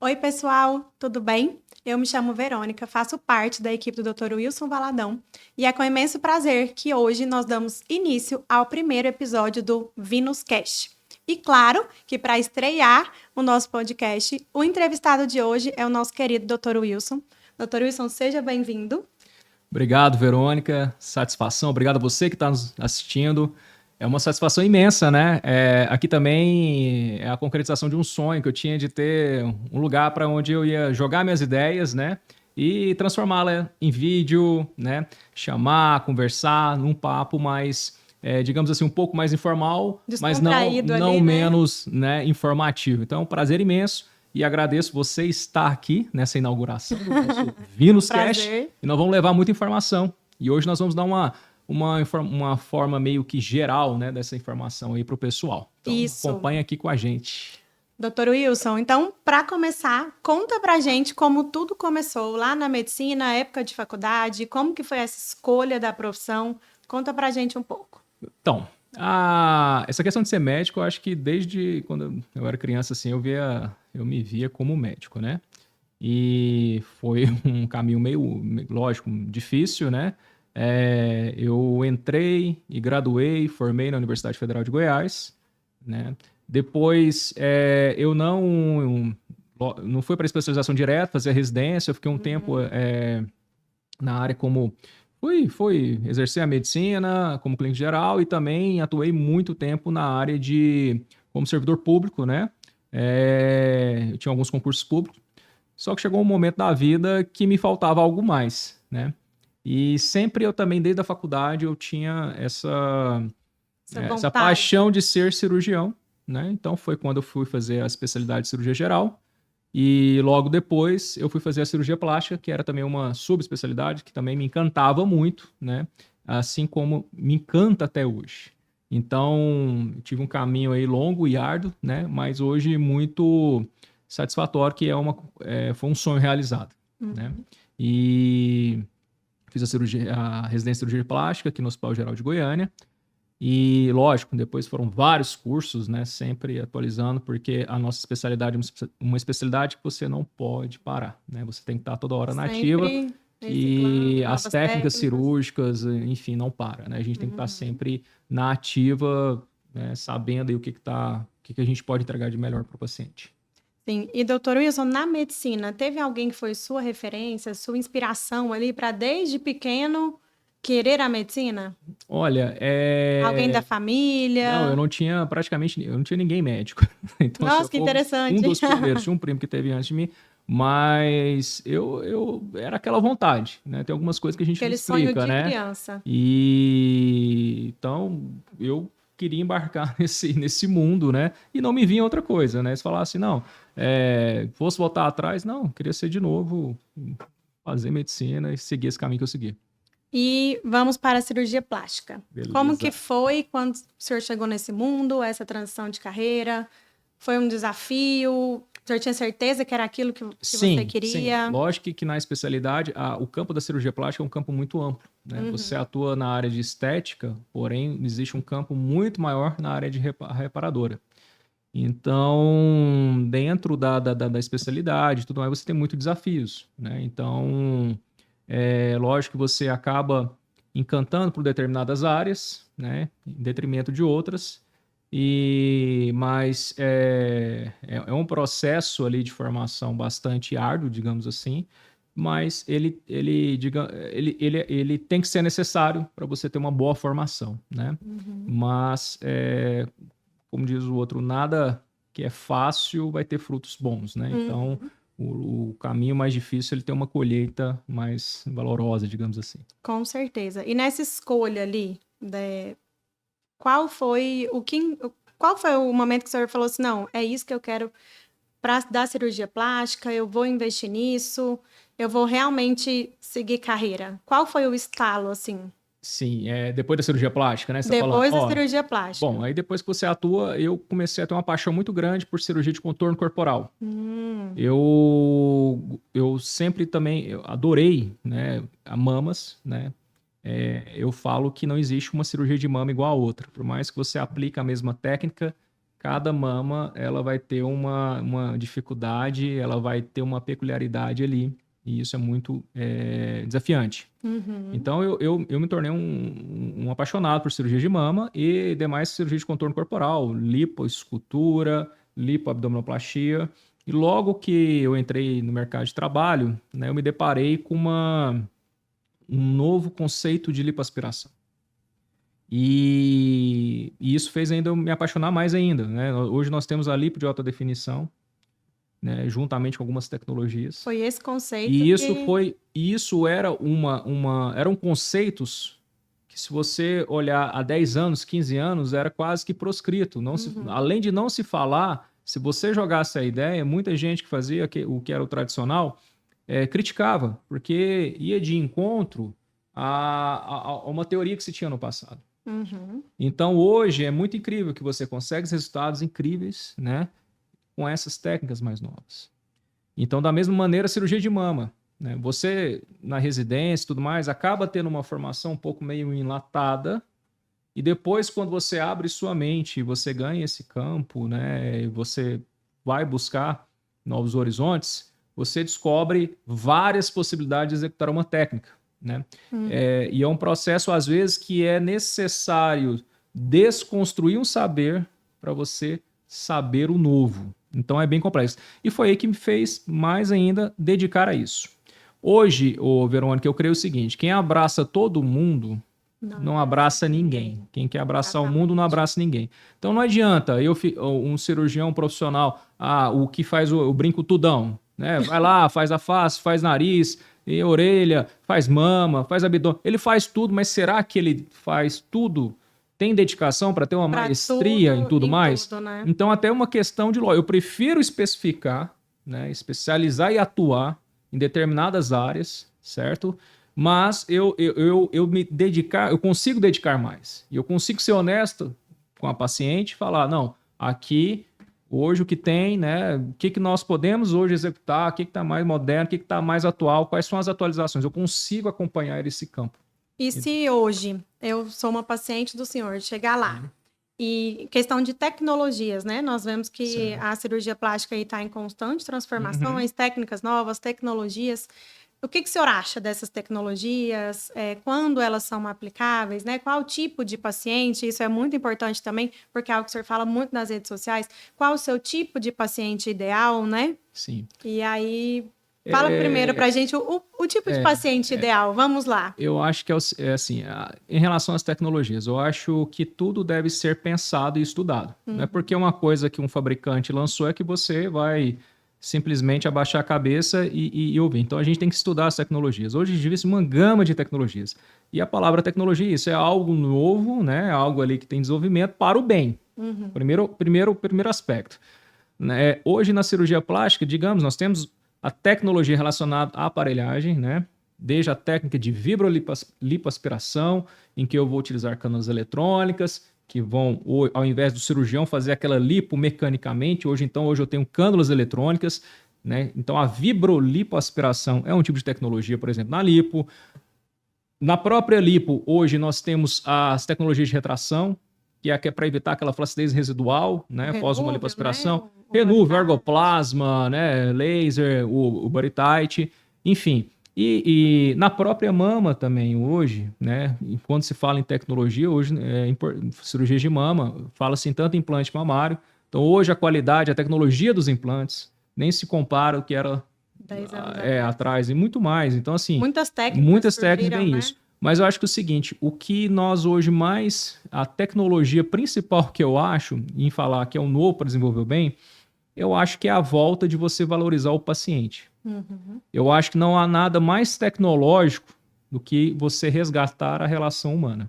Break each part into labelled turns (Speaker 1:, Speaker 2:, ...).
Speaker 1: Oi, pessoal, tudo bem? Eu me chamo Verônica, faço parte da equipe do Dr. Wilson Valadão e é com imenso prazer que hoje nós damos início ao primeiro episódio do VinusCast. E claro que para estrear o nosso podcast, o entrevistado de hoje é o nosso querido Dr. Wilson. Dr. Wilson, seja bem-vindo.
Speaker 2: Obrigado, Verônica. Satisfação. Obrigado a você que está nos assistindo. É uma satisfação imensa, né? Aqui também é a concretização de um sonho que eu tinha de ter um lugar para onde eu ia jogar minhas ideias, né? E transformá-la em vídeo, né? Chamar, conversar num papo mais, digamos assim, um pouco mais informal, mas não
Speaker 1: ali,
Speaker 2: menos, né, informativo. Então, é um prazer imenso e agradeço você estar aqui nessa inauguração do nosso VinusCast. E nós vamos levar muita informação. E hoje nós vamos dar uma forma meio que geral, né, dessa informação aí para o pessoal. Então,
Speaker 1: Isso.
Speaker 2: Acompanhe aqui com a gente.
Speaker 1: Dr. Wilson, então, para começar, conta pra gente como tudo começou lá na medicina, época de faculdade, como que foi essa escolha da profissão. Conta pra gente um pouco.
Speaker 2: Então, essa questão de ser médico, eu acho que desde quando eu era criança, assim, eu me via como médico, né? E foi um caminho meio, lógico, difícil, né? Eu entrei e graduei, formei na Universidade Federal de Goiás, né? Depois, eu não fui para especialização direta, fazer residência, eu fiquei um tempo na área como... Fui exercer a medicina como clínico geral e também atuei muito tempo na área como servidor público, né? Eu tinha alguns concursos públicos, só que chegou um momento da vida que me faltava algo mais, né? E sempre eu também, desde a faculdade, eu tinha essa paixão de ser cirurgião, né? Então foi quando eu fui fazer a especialidade de cirurgia geral. E logo depois eu fui fazer a cirurgia plástica, que era também uma subespecialidade que também me encantava muito, né? Assim como me encanta até hoje. Então, eu tive um caminho aí longo e árduo, né? Mas hoje muito satisfatório, que foi um sonho realizado, né? E fiz a residência de cirurgia plástica aqui no Hospital Geral de Goiânia. E, lógico, depois foram vários cursos, né? Sempre atualizando, porque a nossa especialidade é uma especialidade que você não pode parar, né? Você tem que estar toda hora na ativa. E as técnicas cirúrgicas, enfim, não para, né? A gente tem que estar sempre na ativa, né? Sabendo aí o que a gente pode entregar de melhor para o paciente.
Speaker 1: Sim, e doutor Wilson, na medicina, teve alguém que foi sua referência, sua inspiração ali para desde pequeno querer a medicina?
Speaker 2: Olha,
Speaker 1: Alguém da família?
Speaker 2: Não, eu não tinha ninguém médico. Então,
Speaker 1: nossa, que interessante.
Speaker 2: Um dos primeiros, tinha um primo que teve antes de mim, mas eu era aquela vontade, né? Tem algumas coisas que a gente não explica,
Speaker 1: sonho de
Speaker 2: né?
Speaker 1: criança.
Speaker 2: E então eu queria embarcar nesse mundo, né? E não me vinha outra coisa, né? Se falasse, não, fosse voltar atrás, não, queria ser de novo, fazer medicina e seguir esse caminho que eu segui.
Speaker 1: E vamos para a cirurgia plástica.
Speaker 2: Beleza.
Speaker 1: Como que foi quando o senhor chegou nesse mundo, essa transição de carreira? Foi um desafio? O senhor tinha certeza que era aquilo que você queria?
Speaker 2: Sim, lógico que na especialidade, o campo da cirurgia plástica é um campo muito amplo, né? Você atua na área de estética, porém existe um campo muito maior na área de reparadora. Então, dentro da especialidade, tudo mais, você tem muitos desafios, né? Então, lógico que você acaba encantando por determinadas áreas, né? Em detrimento de outras. Mas é um processo ali de formação bastante árduo, digamos assim, mas ele tem que ser necessário para você ter uma boa formação, né? Mas, como diz o outro, nada que é fácil vai ter frutos bons, né? Então, o caminho mais difícil é ele ter uma colheita mais valorosa, digamos assim.
Speaker 1: Com certeza. E nessa escolha ali, qual foi o momento que o senhor falou assim, não, é isso que eu quero para dar cirurgia plástica, eu vou investir nisso, eu vou realmente seguir carreira? Qual foi o estalo, assim?
Speaker 2: Sim, depois da cirurgia plástica, né?
Speaker 1: Depois da cirurgia plástica.
Speaker 2: Bom, aí depois que você atua, eu comecei a ter uma paixão muito grande por cirurgia de contorno corporal. Eu sempre também adorei, né, a mamas, né? Eu falo que não existe uma cirurgia de mama igual a outra. Por mais que você aplique a mesma técnica, cada mama ela vai ter uma dificuldade, ela vai ter uma peculiaridade ali, e isso é muito desafiante. Então, eu me tornei um apaixonado por cirurgia de mama e demais cirurgia de contorno corporal, lipoescultura, lipoabdominoplastia. E logo que eu entrei no mercado de trabalho, né, eu me deparei com um novo conceito de lipoaspiração. E isso fez ainda eu me apaixonar mais ainda, né? Hoje nós temos a lipo de alta definição, né, juntamente com algumas tecnologias.
Speaker 1: Foi esse conceito
Speaker 2: E isso eram conceitos que, se você olhar há 10 anos, 15 anos, era quase que proscrito. Além de não se falar, se você jogasse a ideia, muita gente que fazia o que era o tradicional criticava, porque ia de encontro a uma teoria que se tinha no passado. Então, hoje é muito incrível que você consegue resultados incríveis, né, com essas técnicas mais novas. Então, da mesma maneira, a cirurgia de mama, né? Você, na residência e tudo mais, acaba tendo uma formação um pouco meio enlatada, e depois, quando você abre sua mente, você ganha esse campo, né, e você vai buscar novos horizontes, você descobre várias possibilidades de executar uma técnica, né? E é um processo, às vezes, que é necessário desconstruir um saber para você saber o novo. Então é bem complexo. E foi aí que me fez mais ainda dedicar a isso. Hoje, Verônica, eu creio o seguinte: quem abraça todo mundo não abraça ninguém. Quem quer abraçar o mundo não abraça ninguém. Então não adianta um cirurgião profissional, o que faz o brinco tudão, né? Vai lá, faz a face, faz nariz, e orelha, faz mama, faz abdômen. Ele faz tudo, mas será que ele faz tudo? Tem dedicação para ter uma maestria em tudo mais?
Speaker 1: Né?
Speaker 2: Então, até uma questão de lógica. Eu prefiro especificar, né, especializar e atuar em determinadas áreas, certo? Mas eu consigo dedicar mais. E eu consigo ser honesto com a paciente e falar, não, aqui, hoje o que tem, né? O que nós podemos hoje executar, o que está mais moderno, o que está mais atual, quais são as atualizações. Eu consigo acompanhar esse campo.
Speaker 1: E se hoje eu sou uma paciente do senhor, chegar lá, e questão de tecnologias, né? Nós vemos que a cirurgia plástica está em constante transformações, técnicas novas, tecnologias. O que o senhor acha dessas tecnologias? Quando elas são aplicáveis, né? Qual tipo de paciente? Isso é muito importante também, porque é algo que o senhor fala muito nas redes sociais. Qual o seu tipo de paciente ideal, né?
Speaker 2: Sim.
Speaker 1: E aí, fala primeiro pra gente o tipo de paciente ideal. Vamos lá.
Speaker 2: Eu acho que é assim, em relação às tecnologias, eu acho que tudo deve ser pensado e estudado. Não é porque uma coisa que um fabricante lançou é que você vai simplesmente abaixar a cabeça e ouvir. Então, a gente tem que estudar as tecnologias. Hoje existe uma gama de tecnologias. E a palavra tecnologia, isso é algo novo, né? Algo ali que tem desenvolvimento para o bem. Primeiro aspecto. Né? Hoje, na cirurgia plástica, digamos, nós temos a tecnologia relacionada à aparelhagem, né? Desde a técnica de vibrolipoaspiração, em que eu vou utilizar cânulas eletrônicas, que vão, ao invés do cirurgião fazer aquela lipo mecanicamente, hoje eu tenho cânulas eletrônicas, né? Então a vibrolipoaspiração é um tipo de tecnologia, por exemplo, na lipo. Na própria lipo, hoje nós temos as tecnologias de retração, que é para evitar aquela flacidez residual, né? Após uma lipoaspiração. Né? Renúvel, ergoplasma, né? Laser, o body tight, enfim. E na própria mama também hoje, né? Quando se fala em tecnologia, hoje cirurgia de mama, fala-se em tanto implante mamário. Então hoje a qualidade, a tecnologia dos implantes nem se compara ao que era
Speaker 1: 10 anos
Speaker 2: atrás e muito mais. Então assim, muitas
Speaker 1: técnicas
Speaker 2: têm isso. Mas eu acho que é o seguinte, o que nós hoje a tecnologia principal que eu acho, em falar que é o novo para desenvolver o bem, eu acho que é a volta de você valorizar o paciente. Eu acho que não há nada mais tecnológico do que você resgatar a relação humana.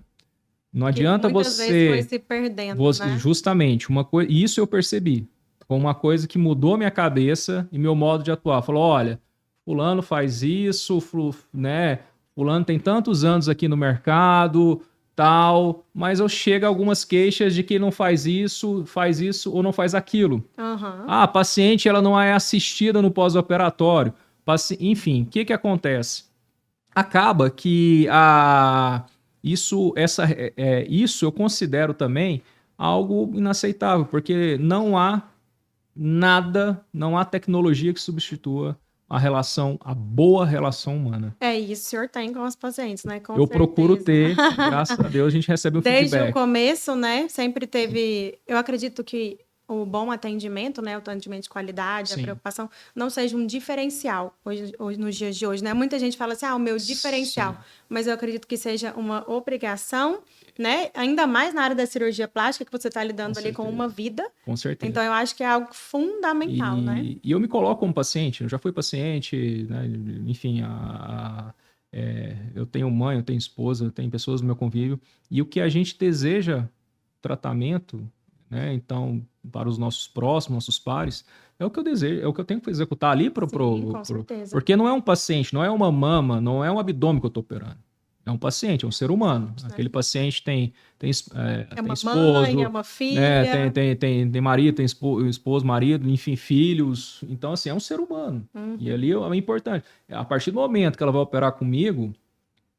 Speaker 2: Não adianta
Speaker 1: muitas vezes foi se perdendo, né?
Speaker 2: Justamente, isso eu percebi. Foi uma coisa que mudou minha cabeça e meu modo de atuar. Falou, olha, fulano faz isso, né? Fulano tem tantos anos aqui no mercado, tal, mas eu chego a algumas queixas de que não faz isso ou não faz aquilo. A paciente ela não é assistida no pós-operatório. Enfim, o que acontece? Acaba que isso eu considero também algo inaceitável, porque não há nada, não há tecnologia que substitua a boa relação humana.
Speaker 1: É isso, o senhor tem com os pacientes, né? Com
Speaker 2: Eu
Speaker 1: certeza.
Speaker 2: procuro ter, graças a Deus, a gente recebe um
Speaker 1: Desde
Speaker 2: feedback.
Speaker 1: o começo, né? Sempre teve. Eu acredito que o bom atendimento, né? O atendimento de qualidade, a
Speaker 2: Sim.
Speaker 1: preocupação, não seja um diferencial hoje, nos dias de hoje, né? Muita gente fala assim, o meu diferencial.
Speaker 2: Sim.
Speaker 1: Mas eu acredito que seja uma obrigação, né? Ainda mais na área da cirurgia plástica, que você está lidando ali com uma vida.
Speaker 2: Com certeza.
Speaker 1: Então, eu acho que é algo fundamental, né?
Speaker 2: E eu me coloco como paciente, eu já fui paciente, né? Enfim, eu tenho mãe, eu tenho esposa, eu tenho pessoas no meu convívio, e o que a gente deseja tratamento, né? Então, para os nossos próximos, nossos pares, é o que eu desejo, é o que eu tenho que executar ali
Speaker 1: Com certeza.
Speaker 2: porque não é um paciente, não é uma mama, não é um abdômen que eu estou operando. É um paciente, é um ser humano. Aquele paciente tem
Speaker 1: uma
Speaker 2: esposo,
Speaker 1: mãe, é uma filha.
Speaker 2: né? Tem marido, tem esposo, marido, enfim, filhos. Então, assim, é um ser humano. E ali é importante. A partir do momento que ela vai operar comigo,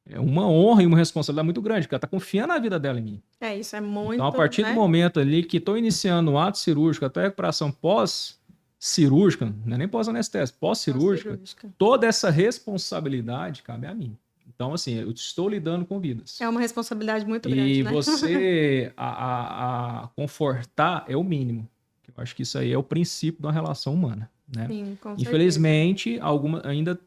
Speaker 2: é uma honra e uma responsabilidade muito grande, porque ela está confiando a vida dela em mim.
Speaker 1: Isso é muito.
Speaker 2: Então, a partir do momento ali que estou iniciando o ato cirúrgico até a recuperação pós-cirúrgica, não é nem pós-anestésica, pós-cirúrgica, toda essa responsabilidade cabe a mim. Então, assim, eu estou lidando com vidas.
Speaker 1: É uma responsabilidade muito grande, né?
Speaker 2: E você confortar é o mínimo. Eu acho que isso aí é o princípio da relação humana, né?
Speaker 1: Sim, com
Speaker 2: Infelizmente, ainda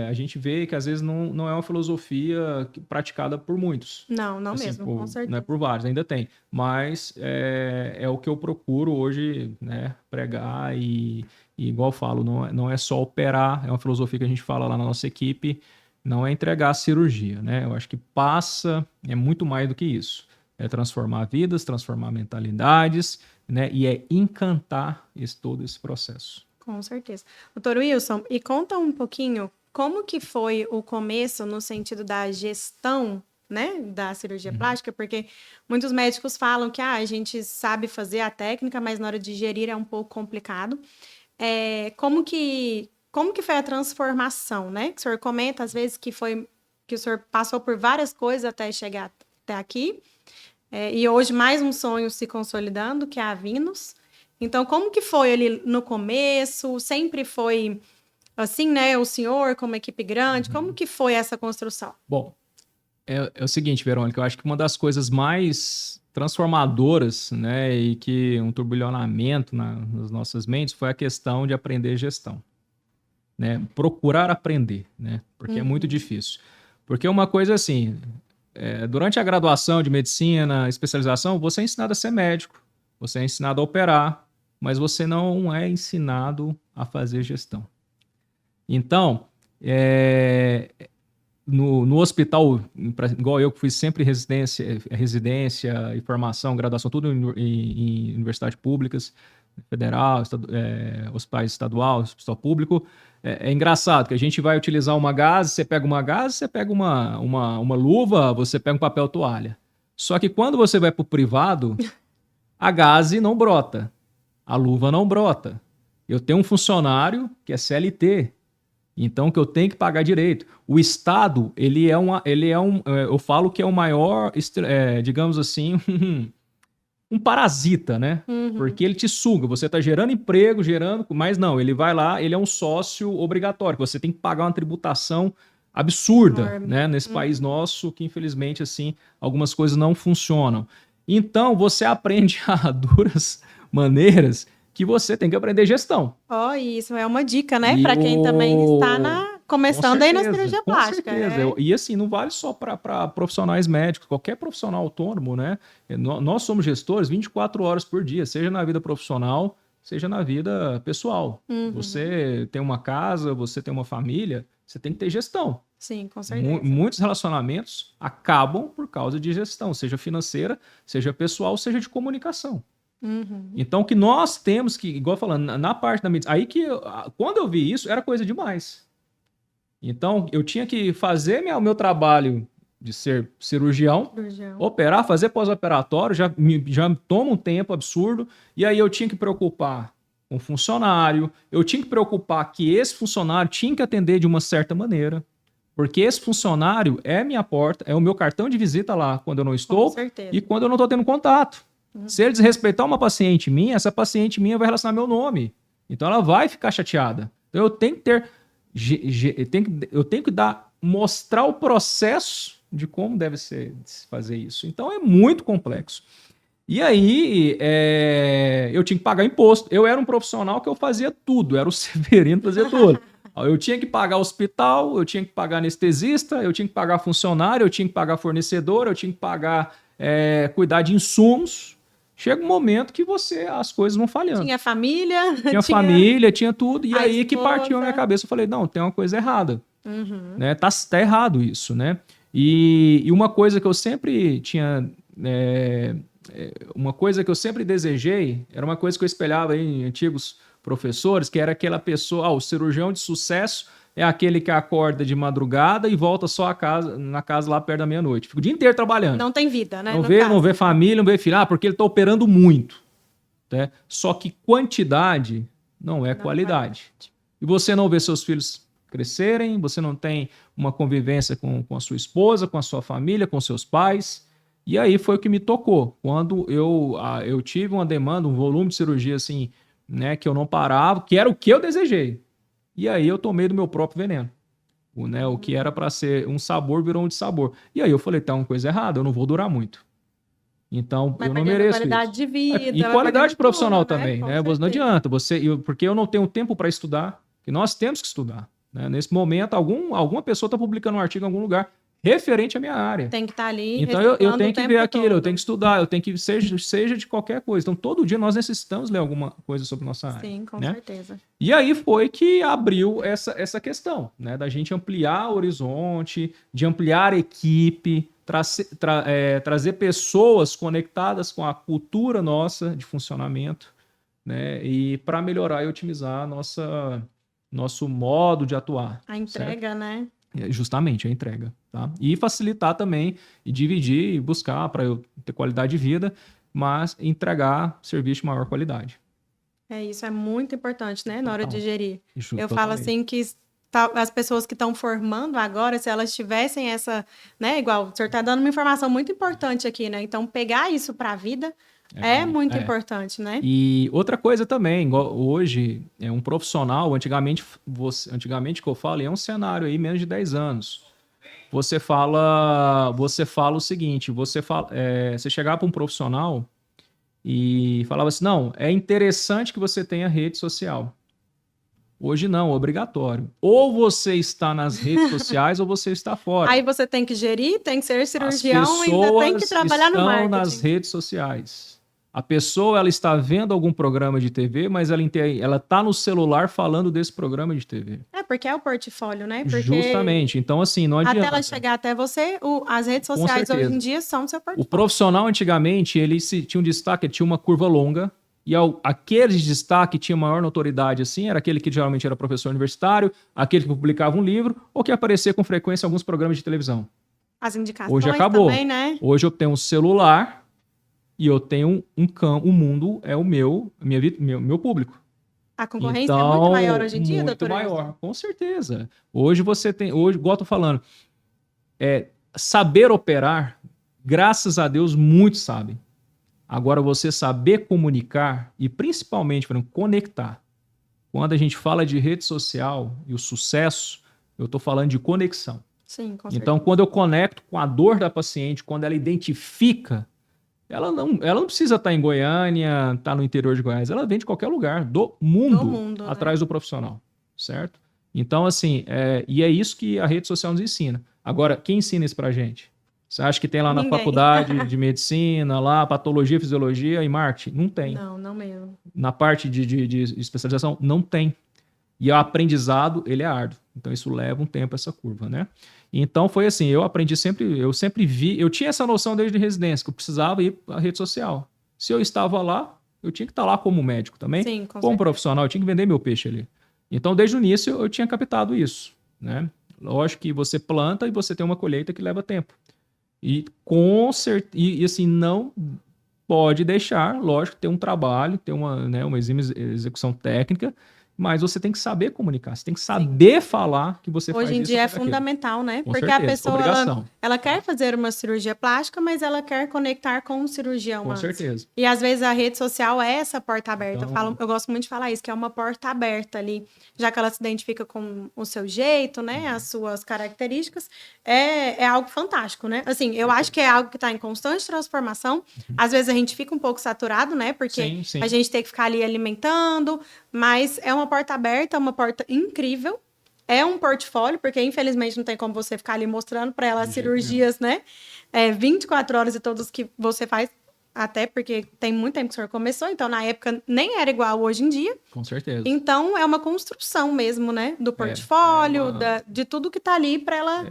Speaker 2: a gente vê que às vezes não é uma filosofia praticada por muitos.
Speaker 1: Não mesmo, com certeza.
Speaker 2: Não é por vários, ainda tem. Mas é o que eu procuro hoje, né, pregar e igual eu falo, não é só operar, é uma filosofia que a gente fala lá na nossa equipe, não é entregar a cirurgia, né? Eu acho que é muito mais do que isso. É transformar vidas, transformar mentalidades, né? E é encantar todo esse processo.
Speaker 1: Com certeza. Doutor Wilson, e conta um pouquinho como que foi o começo no sentido da gestão, né, da cirurgia plástica, porque muitos médicos falam que a gente sabe fazer a técnica, mas na hora de gerir é um pouco complicado. Como que foi a transformação, né? Que o senhor comenta, às vezes, que o senhor passou por várias coisas até chegar até aqui. E hoje mais um sonho se consolidando, que é a Vinos. Então, como que foi ali no começo? Sempre foi assim, né? O senhor, como equipe grande, como que foi essa construção?
Speaker 2: Bom, é o seguinte, Verônica, eu acho que uma das coisas mais transformadoras, né, e que um turbilhonamento nas nossas mentes foi a questão de aprender gestão. Né? Procurar aprender, né? Porque é muito difícil. Porque uma coisa assim, durante a graduação de medicina, especialização, você é ensinado a ser médico, você é ensinado a operar, mas você não é ensinado a fazer gestão. Então, no hospital, igual eu que fiz sempre residência e formação, graduação, tudo em universidades públicas, federal, hospital estadual, hospital público. É engraçado que a gente vai utilizar uma gaze, você pega uma gaze, você pega uma luva, você pega um papel toalha. Só que quando você vai para o privado, a gaze não brota, a luva não brota. Eu tenho um funcionário que é CLT, então que eu tenho que pagar direito. O Estado, eu falo que é o maior, digamos assim, um parasita, né? Porque ele te suga, você está gerando emprego, mas não, ele vai lá, ele é um sócio obrigatório, você tem que pagar uma tributação absurda, né? Nesse país nosso, que infelizmente, assim, algumas coisas não funcionam. Então, você aprende a duras maneiras que você tem que aprender gestão.
Speaker 1: Isso é uma dica, né? Para quem também está começando aí na cirurgia plástica.
Speaker 2: Com certeza. E assim, não vale só para profissionais médicos, qualquer profissional autônomo, né? Nós somos gestores 24 horas por dia, seja na vida profissional, seja na vida pessoal. Você tem uma casa, você tem uma família, você tem que ter gestão.
Speaker 1: Sim, com certeza.
Speaker 2: Muitos relacionamentos acabam por causa de gestão, seja financeira, seja pessoal, seja de comunicação. Então, o que nós temos que, igual falando, na parte da medicina, aí que quando eu vi isso, era coisa demais. Então, eu tinha que fazer o meu trabalho de ser cirurgião, operar, fazer pós-operatório, já toma um tempo absurdo, e aí eu tinha que preocupar com o funcionário, eu tinha que preocupar que esse funcionário tinha que atender de uma certa maneira, porque esse funcionário é minha porta, é o meu cartão de visita lá quando eu não estou e quando eu não estou tendo contato. Se ele desrespeitar uma paciente minha, essa paciente minha vai relacionar meu nome. Então ela vai ficar chateada. Então eu tenho que ter... Eu tenho que mostrar o processo de como deve se fazer isso. Então é muito complexo. E aí, eu tinha que pagar imposto. Eu era um profissional que eu fazia tudo. Era o Severino que fazia tudo. Eu tinha que pagar hospital, eu tinha que pagar anestesista, eu tinha que pagar funcionário, eu tinha que pagar fornecedor, eu tinha que pagar, cuidar de insumos. Chega um momento que as coisas vão falhando.
Speaker 1: Tinha família.
Speaker 2: Tinha família, tinha tudo. E aí
Speaker 1: esposa.
Speaker 2: que partiu a minha cabeça. Eu falei, não, tem uma coisa errada. Né? Tá errado isso, né? E uma coisa que eu sempre tinha... uma coisa que eu sempre desejei, era uma coisa que eu espelhava em antigos professores, que era aquela pessoa, o cirurgião de sucesso é aquele que acorda de madrugada e volta só na casa lá perto da meia-noite. Fica o dia inteiro trabalhando.
Speaker 1: Não tem vida, né?
Speaker 2: Não vê família, não vê filho. Porque ele está operando muito. Né? Só que quantidade não é qualidade. E você não vê seus filhos crescerem, você não tem uma convivência com a sua esposa, com a sua família, com seus pais. E aí foi o que me tocou. Quando eu tive uma demanda, um volume de cirurgia assim, né, que eu não parava, que era o que eu desejei. E aí eu tomei do meu próprio veneno. O que era para ser um sabor virou um dissabor. E aí eu falei, tá uma coisa errada, eu não vou durar muito. Então, eu não mereço
Speaker 1: qualidade
Speaker 2: isso.
Speaker 1: de vida.
Speaker 2: E qualidade profissional
Speaker 1: tudo,
Speaker 2: também, né? Não adianta, porque eu não tenho tempo para estudar, que nós temos que estudar. Né? Nesse momento, alguma pessoa está publicando um artigo em algum lugar referente à minha área.
Speaker 1: Tem que estar ali.
Speaker 2: Então eu tenho que ver aquilo, eu tenho que estudar, eu tenho que seja de qualquer coisa. Então todo dia nós necessitamos ler alguma coisa sobre nossa área.
Speaker 1: Sim, com
Speaker 2: né?
Speaker 1: certeza.
Speaker 2: E aí foi que abriu essa questão, né? Da gente ampliar o horizonte, de ampliar a equipe, trazer pessoas conectadas com a cultura nossa de funcionamento, né? E para melhorar e otimizar nosso modo de atuar.
Speaker 1: A entrega,
Speaker 2: certo?
Speaker 1: né?
Speaker 2: Justamente a entrega, tá? E facilitar também, e dividir, e buscar para eu ter qualidade de vida, mas entregar serviço de maior qualidade.
Speaker 1: Isso é muito importante, né? Na hora de gerir. Eu falo assim que as pessoas que estão formando agora, se elas tivessem essa, né? Igual, o senhor está dando uma informação muito importante aqui, né? Então, pegar isso para a vida é muito importante, né?
Speaker 2: E outra coisa também, hoje, um profissional, antigamente que eu falo, é um cenário aí, menos de 10 anos. Você fala o seguinte, você chegava para um profissional e falava assim, não, é interessante que você tenha rede social. Hoje não, obrigatório. Ou você está nas redes sociais ou você está fora.
Speaker 1: Aí você tem que gerir, tem que ser cirurgião e ainda tem que trabalhar no marketing.
Speaker 2: Nas redes sociais. A pessoa ela está vendo algum programa de TV, mas ela está no celular falando desse programa de TV.
Speaker 1: Porque é o portfólio, né? Porque
Speaker 2: justamente. Então, assim, não adianta.
Speaker 1: Até ela chegar até você, as redes sociais hoje em dia são o seu portfólio.
Speaker 2: O profissional, antigamente, ele tinha um destaque, ele tinha uma curva longa, e aquele de destaque tinha maior notoriedade, assim, era aquele que geralmente era professor universitário, aquele que publicava um livro, ou que aparecia com frequência em alguns programas de televisão.
Speaker 1: As indicações
Speaker 2: hoje acabou.
Speaker 1: Também, né?
Speaker 2: Hoje eu tenho um celular e eu tenho o mundo é o meu público.
Speaker 1: A concorrência é muito maior hoje em dia, doutor?
Speaker 2: Muito maior, com certeza. Hoje igual eu tô falando, saber operar, graças a Deus, muitos sabem. Agora, você saber comunicar e principalmente conectar. Quando a gente fala de rede social e o sucesso, eu estou falando de conexão.
Speaker 1: Sim, com certeza.
Speaker 2: Então, quando eu conecto com a dor da paciente, quando ela identifica, ela não precisa estar em Goiânia, estar no interior de Goiás, ela vem de qualquer lugar do mundo atrás do profissional, certo? Então, assim, e é isso que a rede social nos ensina. Agora, quem ensina isso pra gente? Você acha que tem lá na faculdade de medicina, lá, patologia, fisiologia e marketing? Não tem.
Speaker 1: Não mesmo.
Speaker 2: Na parte de especialização, não tem. E o aprendizado, ele é árduo. Então, isso leva um tempo, essa curva, né? Então, foi assim, eu sempre vi, eu tinha essa noção desde residência, que eu precisava ir à rede social. Se eu estava lá, eu tinha que estar lá como médico também.
Speaker 1: Sim,
Speaker 2: como profissional, eu tinha que vender meu peixe ali. Então, desde o início, eu tinha captado isso, né? Lógico que você planta e você tem uma colheita que leva tempo. E assim, não pode deixar, lógico, ter um trabalho, ter uma execução técnica mas você tem que saber comunicar, você tem que saber falar que você faz
Speaker 1: Hoje em
Speaker 2: isso
Speaker 1: dia é
Speaker 2: ou faz aquilo.
Speaker 1: fundamental, né?
Speaker 2: Com
Speaker 1: Porque a
Speaker 2: certeza,
Speaker 1: pessoa,
Speaker 2: obrigação.
Speaker 1: ela quer fazer uma cirurgia plástica, mas ela quer conectar com um cirurgião
Speaker 2: Com
Speaker 1: antes.
Speaker 2: certeza.
Speaker 1: E às vezes a rede social é essa porta aberta.
Speaker 2: Então,
Speaker 1: Eu gosto muito de falar isso, que é uma porta aberta ali, já que ela se identifica com o seu jeito, né? As suas características, é algo fantástico, né? Assim, eu acho que é algo que está em constante transformação. Às vezes a gente fica um pouco saturado, né? Porque
Speaker 2: sim, sim.
Speaker 1: a gente tem que ficar ali alimentando, mas é uma porta aberta, uma porta incrível. É um portfólio, porque infelizmente não tem como você ficar ali mostrando para ela as cirurgias, né? 24 horas e todos que você faz, até porque tem muito tempo que o senhor começou, então na época nem era igual hoje em dia.
Speaker 2: Com certeza.
Speaker 1: Então é uma construção mesmo, né? Do portfólio, de tudo que tá ali para ela,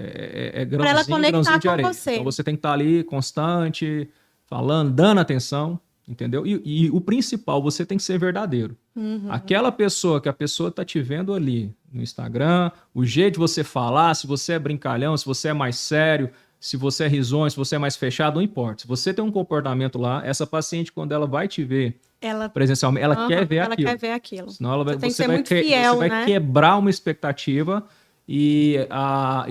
Speaker 1: pra ela conectar com você.
Speaker 2: Então você tem que estar ali constante, falando, dando atenção, entendeu? E o principal, você tem que ser verdadeiro. Aquela pessoa que a pessoa tá te vendo ali no Instagram, o jeito de você falar, se você é brincalhão, se você é mais sério, se você é risonho, se você é mais fechado, não importa. Se você tem um comportamento lá, essa paciente, quando ela vai te ver presencialmente, ela quer ver aquilo.
Speaker 1: Ela quer ver aquilo.
Speaker 2: Senão
Speaker 1: você tem que ser muito fiel,
Speaker 2: você
Speaker 1: né?
Speaker 2: vai quebrar uma expectativa e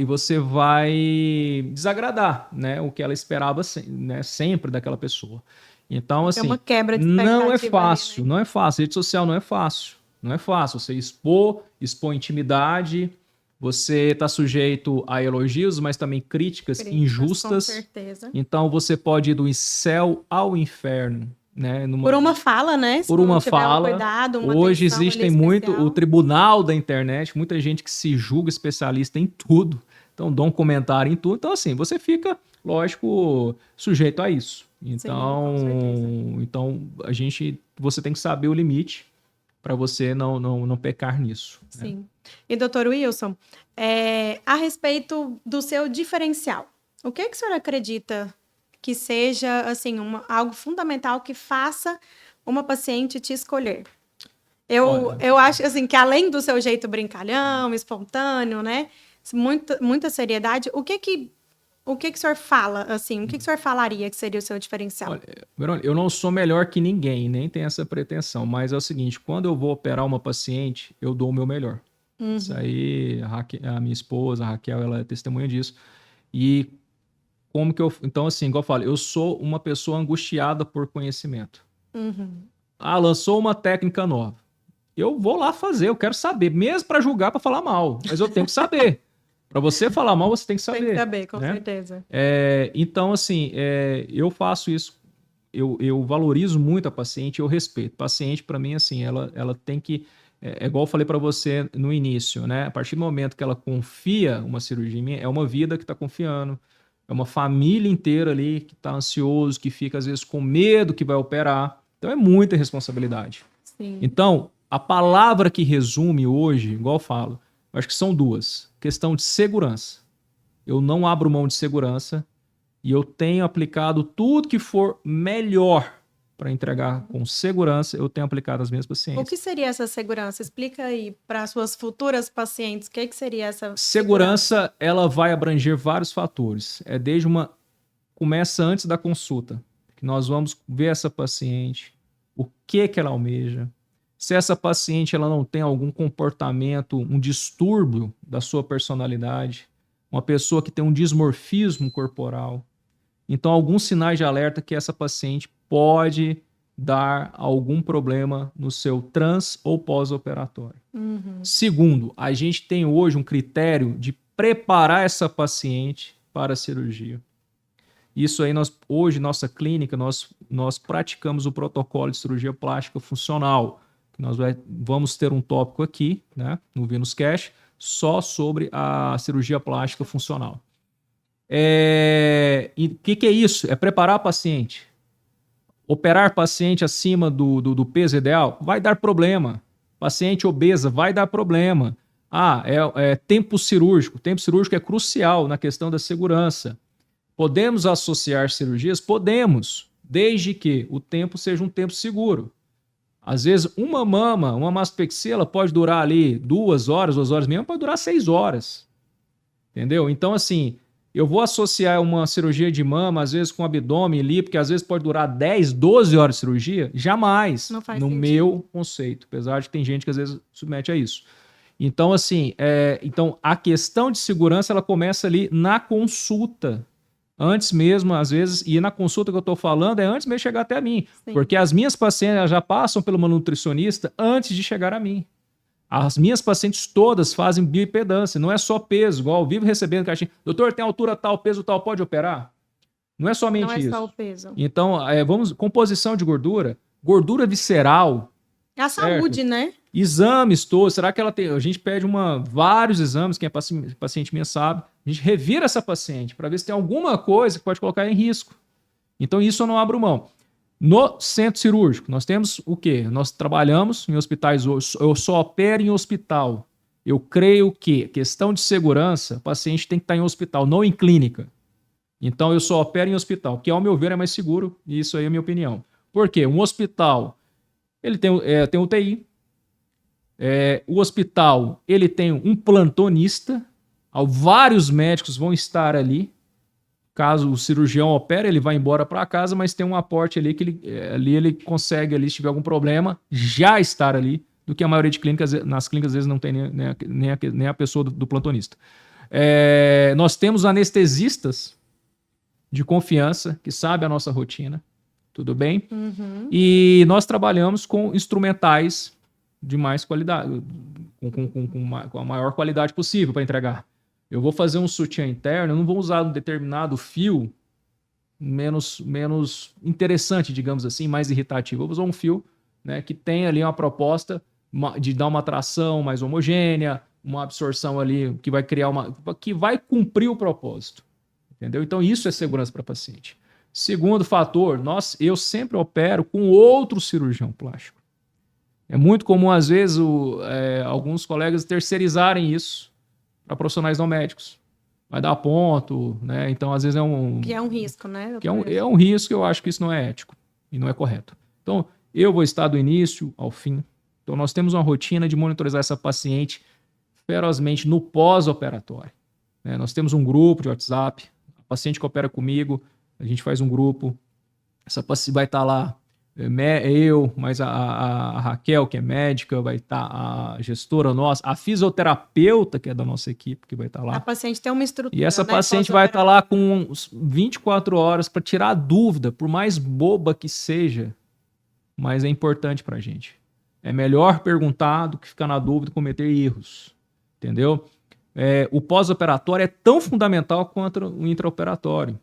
Speaker 2: você vai desagradar, né, o que ela esperava, né, sempre daquela pessoa. Então, assim,
Speaker 1: uma quebra de expectativa
Speaker 2: não é fácil,
Speaker 1: ali, né?
Speaker 2: não é fácil. Rede social não é fácil. Não é fácil. Você expor intimidade, você está sujeito a elogios, mas também críticas injustas.
Speaker 1: Com certeza.
Speaker 2: Então, você pode ir do céu ao inferno. Né?
Speaker 1: Por uma fala, né?
Speaker 2: Por uma fala.
Speaker 1: Cuidado,
Speaker 2: hoje existem muito o tribunal da internet, muita gente que se julga especialista em tudo. Então, dá um comentário em tudo. Então, assim, você fica, lógico, sujeito a isso. Então, você tem que saber o limite para você não pecar nisso.
Speaker 1: Sim.
Speaker 2: Né?
Speaker 1: E, doutor Wilson, a respeito do seu diferencial, o que o senhor acredita que seja assim algo fundamental que faça uma paciente te escolher? Eu acho assim que além do seu jeito brincalhão, espontâneo, né, muita seriedade, o que o senhor fala assim? O que o senhor falaria que seria o seu diferencial?
Speaker 2: Olha, Verônica, eu não sou melhor que ninguém, nem tenho essa pretensão, mas é o seguinte, quando eu vou operar uma paciente, eu dou o meu melhor. Isso aí, a minha esposa, a Raquel, ela é testemunha disso. E como que então, assim, igual eu falo, eu sou uma pessoa angustiada por conhecimento. Lançou uma técnica nova. Eu vou lá fazer, eu quero saber, mesmo para julgar, para falar mal, mas eu tenho que saber. Para você falar mal, você tem que saber.
Speaker 1: Tem que saber, com
Speaker 2: né?
Speaker 1: certeza.
Speaker 2: Então, assim, eu faço isso, eu valorizo muito a paciente, eu respeito. Paciente, para mim, assim, ela tem que... É igual eu falei para você no início, né? A partir do momento que ela confia uma cirurgia em mim, é uma vida que está confiando, é uma família inteira ali que está ansioso, que fica, às vezes, com medo que vai operar. Então, é muita responsabilidade.
Speaker 1: Sim.
Speaker 2: Então, a palavra que resume hoje, igual eu falo, eu acho que são duas. Questão de segurança. Eu não abro mão de segurança e eu tenho aplicado tudo que for melhor para entregar com segurança, eu tenho aplicado às minhas pacientes.
Speaker 1: O que seria essa segurança? Explica aí para as suas futuras pacientes, o que seria essa
Speaker 2: segurança? Ela vai abranger vários fatores. Desde começa antes da consulta, que nós vamos ver essa paciente, o que ela almeja. Se essa paciente ela não tem algum comportamento, um distúrbio da sua personalidade, uma pessoa que tem um dismorfismo corporal, então alguns sinais de alerta que essa paciente pode dar algum problema no seu trans ou pós-operatório. Segundo, a gente tem hoje um critério de preparar essa paciente para a cirurgia. Isso aí, hoje, nossa clínica, nós praticamos o protocolo de cirurgia plástica funcional. Nós vamos ter um tópico aqui, né, no Venus Cash, só sobre a cirurgia plástica funcional. E o que é isso? É preparar a paciente. Operar paciente acima do peso ideal vai dar problema. Paciente obesa vai dar problema. Tempo cirúrgico. Tempo cirúrgico é crucial na questão da segurança. Podemos associar cirurgias? Podemos, desde que o tempo seja um tempo seguro. Às vezes, uma mastopexia, ela pode durar ali 2 horas, 2 horas e meia, pode durar 6 horas. Entendeu? Então, assim, Eu vou associar uma cirurgia de mama, às vezes com abdômen ali, porque às vezes pode durar 10, 12 horas de cirurgia? Jamais.
Speaker 1: Não faz
Speaker 2: no
Speaker 1: sentido.
Speaker 2: meu conceito. Apesar de que tem gente que às vezes submete a isso. Então, assim, então a questão de segurança ela começa ali na consulta. Antes mesmo, às vezes, e na consulta que eu estou falando é antes mesmo de chegar até a mim.
Speaker 1: Sim.
Speaker 2: Porque as minhas pacientes elas já passam pelo uma nutricionista antes de chegar a mim. As minhas pacientes todas fazem bioimpedância, não é só peso, igual eu vivo recebendo caixinha. Doutor, tem altura tal, peso tal, pode operar? Não é somente
Speaker 1: Não é
Speaker 2: isso.
Speaker 1: só o peso.
Speaker 2: Então, composição de gordura, gordura visceral.
Speaker 1: É a saúde, né?
Speaker 2: Exames todos, será que ela tem... A gente pede vários exames, quem é paciente minha sabe. A gente revira essa paciente para ver se tem alguma coisa que pode colocar em risco. Então, isso eu não abro mão. No centro cirúrgico, nós temos o quê? Nós trabalhamos em hospitais hoje, eu só opero em hospital. Eu creio que, questão de segurança, o paciente tem que estar em hospital, não em clínica. Então, eu só opero em hospital, que ao meu ver é mais seguro, e isso aí é a minha opinião. Por quê? Um hospital, ele tem UTI, o hospital, ele tem um plantonista, vários médicos vão estar ali. Caso o cirurgião opere, ele vai embora para casa, mas tem um aporte ali que ele consegue, ali, se tiver algum problema, já estar ali, do que a maioria de clínicas, nas clínicas às vezes não tem nem a pessoa do plantonista. Nós temos anestesistas de confiança, que sabem a nossa rotina, tudo bem?
Speaker 1: Uhum.
Speaker 2: E nós trabalhamos com instrumentais de mais qualidade, com a maior qualidade possível para entregar. Eu vou fazer um sutiã interno, eu não vou usar um determinado fio menos interessante, digamos assim, mais irritativo. Eu vou usar um fio, né, que tem ali uma proposta de dar uma tração mais homogênea, uma absorção ali que vai criar que vai cumprir o propósito. Entendeu? Então isso é segurança para paciente. Segundo fator, eu sempre opero com outro cirurgião plástico. É muito comum, às vezes, alguns colegas terceirizarem isso para profissionais não médicos. Vai dar ponto, né? Então, às vezes
Speaker 1: Que é um risco, né?
Speaker 2: Que é um risco, eu acho que isso não é ético e não é correto. Então, eu vou estar do início ao fim. Então, nós temos uma rotina de monitorizar essa paciente ferozmente no pós-operatório. Né? Nós temos um grupo de WhatsApp, a paciente que opera comigo, a gente faz um grupo, essa paciente vai estar lá, mas a Raquel, que é médica, vai estar a gestora nossa, a fisioterapeuta, que é da nossa equipe, que vai estar lá.
Speaker 1: A paciente tem uma estrutura.
Speaker 2: E essa paciente vai estar lá com uns 24 horas para tirar a dúvida, por mais boba que seja, mas é importante para a gente. É melhor perguntar do que ficar na dúvida e cometer erros, entendeu? O pós-operatório é tão fundamental quanto o intraoperatório.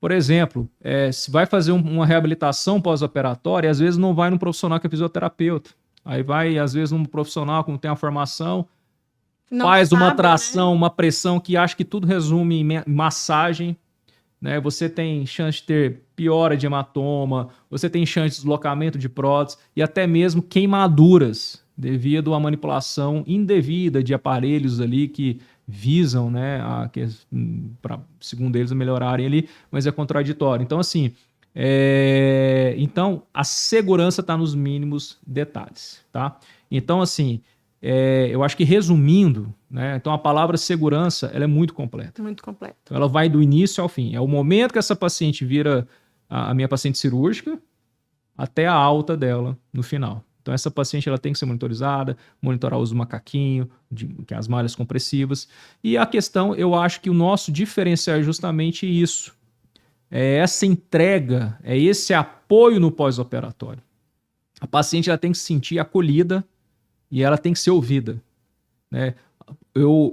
Speaker 2: Por exemplo, se vai fazer uma reabilitação pós-operatória, às vezes não vai num profissional que é fisioterapeuta. Aí vai, às vezes, num profissional que não tem a formação, faz uma tração, né? Uma pressão que acha que tudo resume em massagem. Né? Você tem chance de ter piora de hematoma, você tem chance de deslocamento de prótese e até mesmo queimaduras devido à manipulação indevida de aparelhos ali que visam, né, segundo eles, melhorarem ali, mas é contraditório. Então, assim, então a segurança está nos mínimos detalhes, tá? Então, assim, eu acho que resumindo, né, então a palavra segurança, ela é muito completa.
Speaker 1: Muito completa.
Speaker 2: Então, ela vai do início ao fim. É o momento que essa paciente vira a minha paciente cirúrgica até a alta dela no final. Então, essa paciente ela tem que ser monitorizada, monitorar o uso do macaquinho, que é as malhas compressivas. E a questão, eu acho que o nosso diferencial é justamente isso. É essa entrega, é esse apoio no pós-operatório. A paciente ela tem que se sentir acolhida e ela tem que ser ouvida. Né?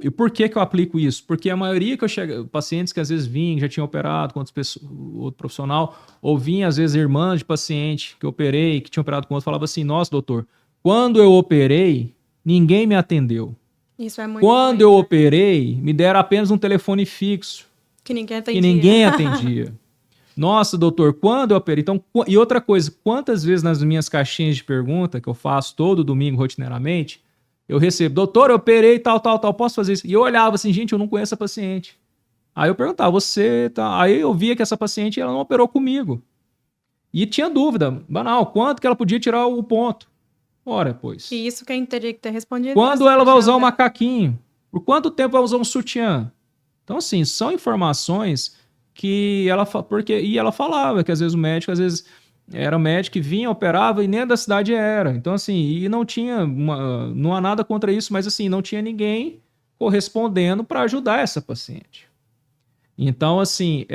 Speaker 2: E por que eu aplico isso? Porque a maioria que eu chego, pacientes que às vezes vinham, já tinham operado com outro profissional, ou vinham às vezes irmãs de paciente que eu operei, que tinham operado com outro, falava assim, nossa, doutor, quando eu operei, ninguém me atendeu.
Speaker 1: Isso é muito
Speaker 2: Quando eu operei, me deram apenas um telefone fixo.
Speaker 1: Que ninguém
Speaker 2: atendia. Nossa, doutor, quando eu operei? Então, e outra coisa, quantas vezes nas minhas caixinhas de pergunta, que eu faço todo domingo rotineiramente, eu recebo, doutor, eu operei, tal, posso fazer isso? E eu olhava assim, gente, eu não conheço a paciente. Aí eu perguntava, você tá... Aí eu via que essa paciente, ela não operou comigo. E tinha dúvida, banal, quanto que ela podia tirar o ponto? Ora, pois.
Speaker 1: E isso quem teria que ter respondido.
Speaker 2: Quando ela vai usar o macaquinho? Por quanto tempo vai usar um sutiã? Então, assim, são informações que e ela falava que às vezes o médico, às vezes era médico que vinha, operava e nem da cidade era. Então, assim, e não há nada contra isso, mas assim, não tinha ninguém correspondendo para ajudar essa paciente. Então, assim,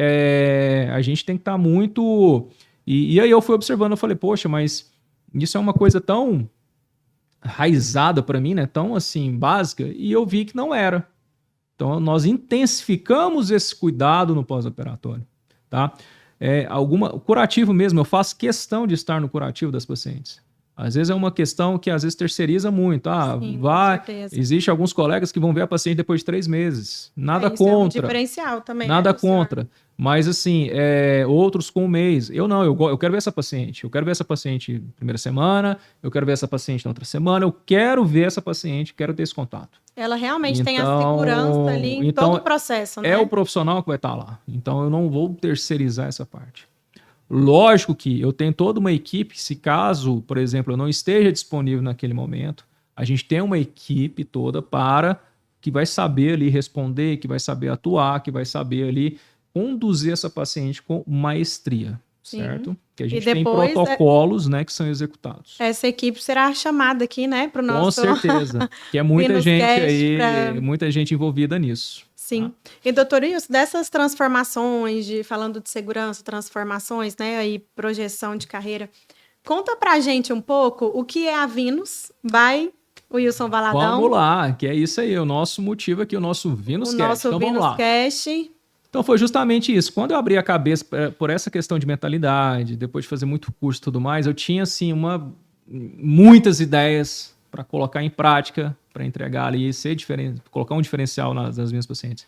Speaker 2: a gente tem que estar muito... E aí eu fui observando, eu falei, poxa, mas isso é uma coisa tão raizada para mim, né? Tão, assim, básica, e eu vi que não era. Então, nós intensificamos esse cuidado no pós-operatório, tá? Curativo mesmo, eu faço questão de estar no curativo das pacientes. Às vezes é uma questão que às vezes terceiriza muito.
Speaker 1: Sim, com certeza.
Speaker 2: Existe alguns colegas que vão ver a paciente depois de 3 meses. Nada
Speaker 1: Isso é um
Speaker 2: contra.
Speaker 1: diferencial também.
Speaker 2: Nada
Speaker 1: né, senhor?
Speaker 2: contra. Mas, assim, outros com 1 mês. Eu não, eu quero ver essa paciente. Eu quero ver essa paciente na primeira semana, eu quero ver essa paciente na outra semana, eu quero ver essa paciente, quero ter esse contato.
Speaker 1: Ela realmente tem a segurança ali em todo o processo, né?
Speaker 2: É o profissional que vai estar lá. Então, eu não vou terceirizar essa parte. Lógico que eu tenho toda uma equipe, se caso, por exemplo, eu não esteja disponível naquele momento, a gente tem uma equipe toda que vai saber ali responder, que vai saber atuar, que vai saber ali conduzir essa paciente com maestria,
Speaker 1: Sim.
Speaker 2: certo? Que a gente
Speaker 1: E
Speaker 2: tem
Speaker 1: depois,
Speaker 2: protocolos, né, que são executados.
Speaker 1: Essa equipe será chamada aqui, né, para o
Speaker 2: Com
Speaker 1: nosso...
Speaker 2: certeza, que é muita
Speaker 1: Venus
Speaker 2: gente
Speaker 1: Cast
Speaker 2: aí, muita gente envolvida nisso.
Speaker 1: Sim. E, doutor Wilson, dessas transformações, falando de segurança, transformações, né, e projeção de carreira, conta pra gente um pouco o que é a Venus by Wilson Valadão.
Speaker 2: Vamos lá, que é isso aí, o nosso motivo aqui, o nosso Venus Cast.
Speaker 1: Nosso
Speaker 2: então,
Speaker 1: Venus
Speaker 2: vamos lá.
Speaker 1: Cast.
Speaker 2: Então foi justamente isso. Quando eu abri a cabeça por essa questão de mentalidade, depois de fazer muito curso e tudo mais, eu tinha assim muitas ideias para colocar em prática, para entregar ali, colocar um diferencial nas minhas pacientes.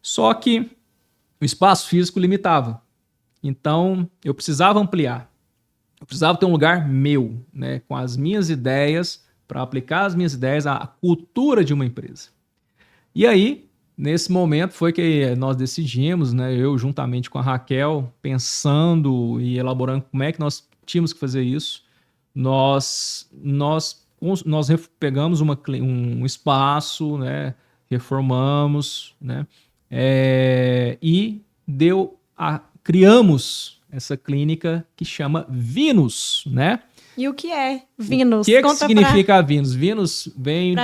Speaker 2: Só que o espaço físico limitava. Então eu precisava ampliar. Eu precisava ter um lugar meu, né, com as minhas ideias, para aplicar as minhas ideias à cultura de uma empresa. E aí, nesse momento foi que nós decidimos, né, eu juntamente com a Raquel, pensando e elaborando como é que nós tínhamos que fazer isso, nós pegamos um espaço, né, reformamos, né, e criamos essa clínica que chama Venus, né?
Speaker 1: E o que é Venus?
Speaker 2: O que significa a Venus? Venus vem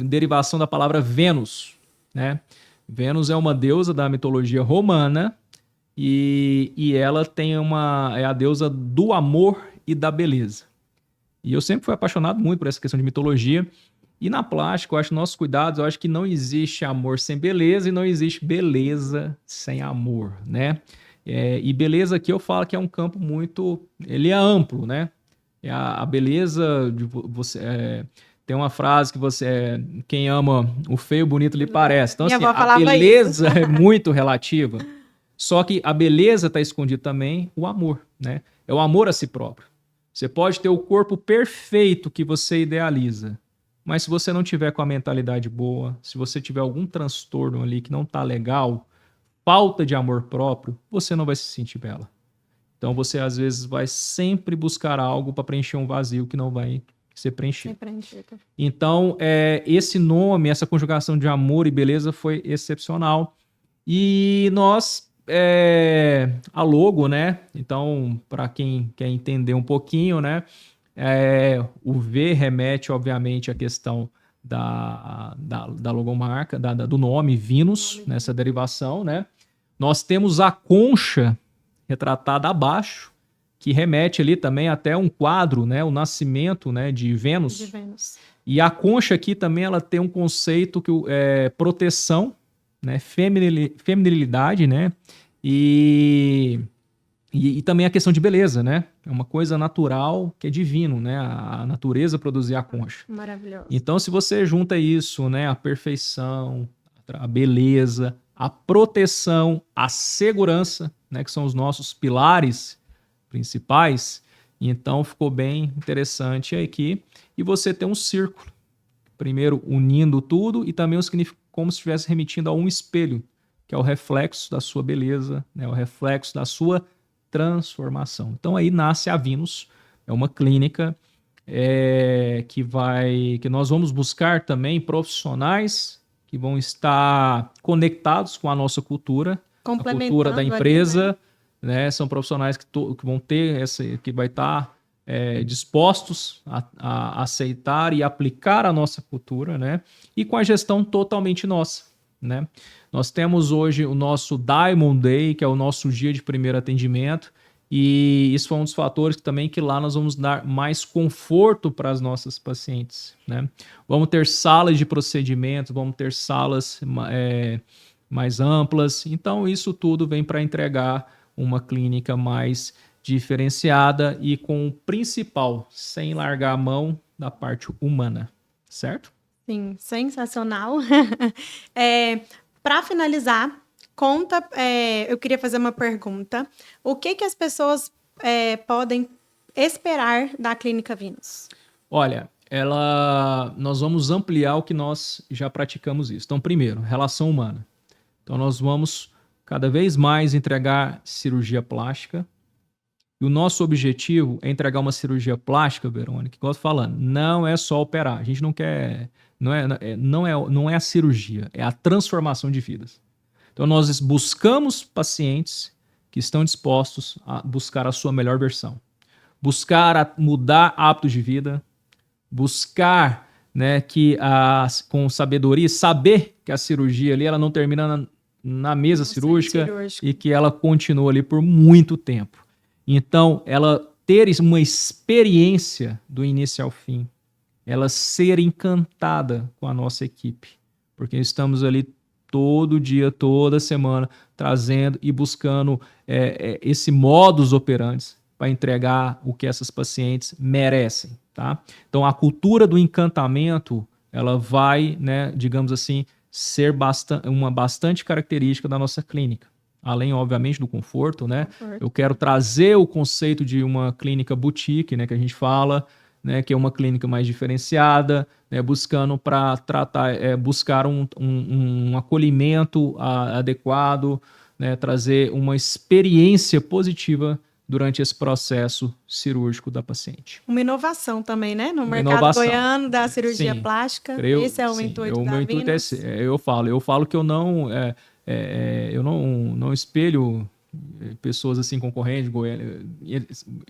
Speaker 2: derivação da palavra Vênus, né? Vênus é uma deusa da mitologia romana e ela é a deusa do amor e da beleza. E eu sempre fui apaixonado muito por essa questão de mitologia. E na plástica, eu acho, nossos cuidados, eu acho que não existe amor sem beleza e não existe beleza sem amor, né? E beleza aqui eu falo que é um campo ele é amplo, né? A beleza de você... tem uma frase que quem ama o feio, bonito lhe parece. Então, assim, a beleza é muito relativa. Só que a beleza está escondida também o amor, né? É o amor a si próprio. Você pode ter o corpo perfeito que você idealiza, mas se você não tiver com a mentalidade boa, se você tiver algum transtorno ali que não tá legal, falta de amor próprio, você não vai se sentir bela. Então você às vezes vai sempre buscar algo para preencher um vazio que não vai ser preenchido. Então esse nome, essa conjugação de amor e beleza foi excepcional. E nós a logo, né? Então, para quem quer entender um pouquinho, né? O V remete, obviamente, à questão da logomarca, do nome Venus, nessa derivação, né? Nós temos a concha retratada abaixo, que remete ali também até um quadro, né? O nascimento, né, de Vênus. E a concha aqui também ela tem um conceito que é proteção, né? Feminilidade, né? E também a questão de beleza, né? É uma coisa natural que é divino, né? A natureza produzir a concha.
Speaker 1: Maravilhoso.
Speaker 2: Então, se você junta isso, né? A perfeição, a beleza, a proteção, a segurança, né? Que são os nossos pilares principais. Então, ficou bem interessante aqui. E você tem um círculo. Primeiro, unindo tudo e também como se estivesse remetindo a um espelho, que é o reflexo da sua beleza, né? O reflexo da sua transformação. Então aí nasce a Venus, é uma clínica que nós vamos buscar também profissionais que vão estar conectados com a nossa cultura, a cultura da empresa, né? São profissionais que vão ter que vai estar dispostos a aceitar e aplicar a nossa cultura, né? E com a gestão totalmente nossa, né? Nós temos hoje o nosso Diamond Day, que é o nosso dia de primeiro atendimento, e isso foi um dos fatores que lá nós vamos dar mais conforto para as nossas pacientes, né? Vamos ter salas de procedimentos, vamos ter salas mais amplas. Então, isso tudo vem para entregar uma clínica mais diferenciada e com o principal, sem largar a mão da parte humana, certo?
Speaker 1: Sim, sensacional. Para finalizar, eu queria fazer uma pergunta. O que as pessoas podem esperar da Clínica Vinus?
Speaker 2: Olha, nós vamos ampliar o que nós já praticamos isso. Então, primeiro, relação humana. Então, nós vamos cada vez mais entregar cirurgia plástica. E o nosso objetivo é entregar uma cirurgia plástica, Verônica, igual eu tô falando, não é só operar. A gente não quer... Não é a cirurgia, é a transformação de vidas. Então, nós buscamos pacientes que estão dispostos a buscar a sua melhor versão. Buscar mudar hábitos de vida, buscar, né, com sabedoria, saber que a cirurgia ali ela não termina na mesa cirúrgica e que ela continua ali por muito tempo. Então, ela ter uma experiência do início ao fim, ela ser encantada com a nossa equipe, porque estamos ali todo dia, toda semana, trazendo e buscando esse modus operandi para entregar o que essas pacientes merecem, tá? Então, a cultura do encantamento, ela vai, né, digamos assim, ser uma bastante característica da nossa clínica. Além, obviamente, do conforto, né? Eu quero trazer o conceito de uma clínica boutique, né, que a gente fala, né, que é uma clínica mais diferenciada, né, buscando para buscar um acolhimento adequado, né, trazer uma experiência positiva durante esse processo cirúrgico da paciente.
Speaker 1: Uma inovação também, né? No mercado goiano da cirurgia plástica. Esse é o intuito da Vinus.
Speaker 2: Eu falo que eu não espelho pessoas assim concorrentes, Goiânia.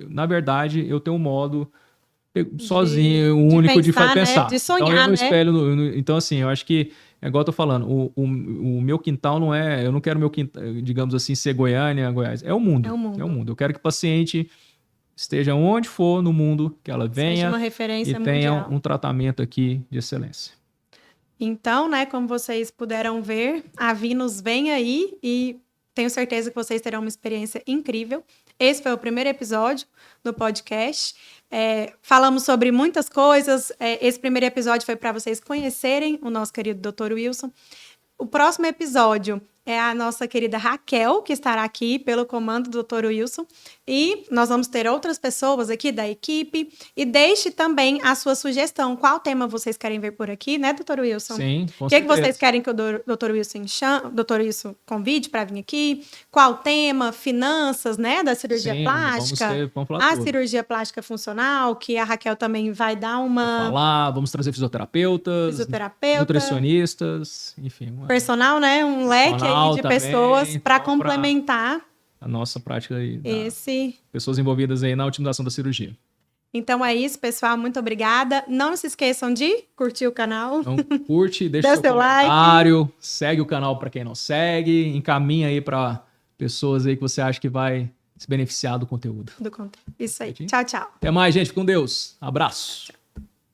Speaker 2: Na verdade, eu tenho um modo sozinho, único de pensar.
Speaker 1: Né? De sonhar,
Speaker 2: então, eu não espelho. Então, assim, eu acho que, igual eu tô falando, o meu quintal não é... Eu não quero meu quintal, digamos assim, ser Goiânia, Goiás. É o mundo. É o mundo. Eu quero que o paciente esteja onde for no mundo, que ela venha
Speaker 1: uma referência
Speaker 2: e tenha um tratamento aqui de excelência.
Speaker 1: Então, né, como vocês puderam ver, a Vinus vem aí e tenho certeza que vocês terão uma experiência incrível. Esse foi o primeiro episódio do podcast. Falamos sobre muitas coisas. Esse primeiro episódio foi para vocês conhecerem o nosso querido Dr. Wilson. O próximo episódio é a nossa querida Raquel, que estará aqui pelo comando do Dr. Wilson. E nós vamos ter outras pessoas aqui da equipe. E deixe também a sua sugestão. Qual tema vocês querem ver por aqui, né, Dr. Wilson?
Speaker 2: Sim, com
Speaker 1: certeza. O que vocês querem que o Dr. Wilson convide para vir aqui? Qual tema? Finanças, né, da cirurgia plástica?
Speaker 2: Vamos falar tudo.
Speaker 1: Cirurgia plástica funcional, que a Raquel também vai dar
Speaker 2: vamos trazer fisioterapeutas, nutricionistas, enfim.
Speaker 1: Personal, né? Um leque aí de pessoas para complementar
Speaker 2: a nossa prática aí.
Speaker 1: Esse...
Speaker 2: Pessoas envolvidas aí na otimização da cirurgia.
Speaker 1: Então é isso, pessoal. Muito obrigada. Não se esqueçam de curtir o canal.
Speaker 2: Então, curte, deixa seu comentário, like. Segue o canal para quem não segue, encaminha aí para pessoas aí que você acha que vai se beneficiar do conteúdo.
Speaker 1: Isso aí. Tchau, tchau.
Speaker 2: Até mais, gente. Fique com Deus. Abraço. Tchau.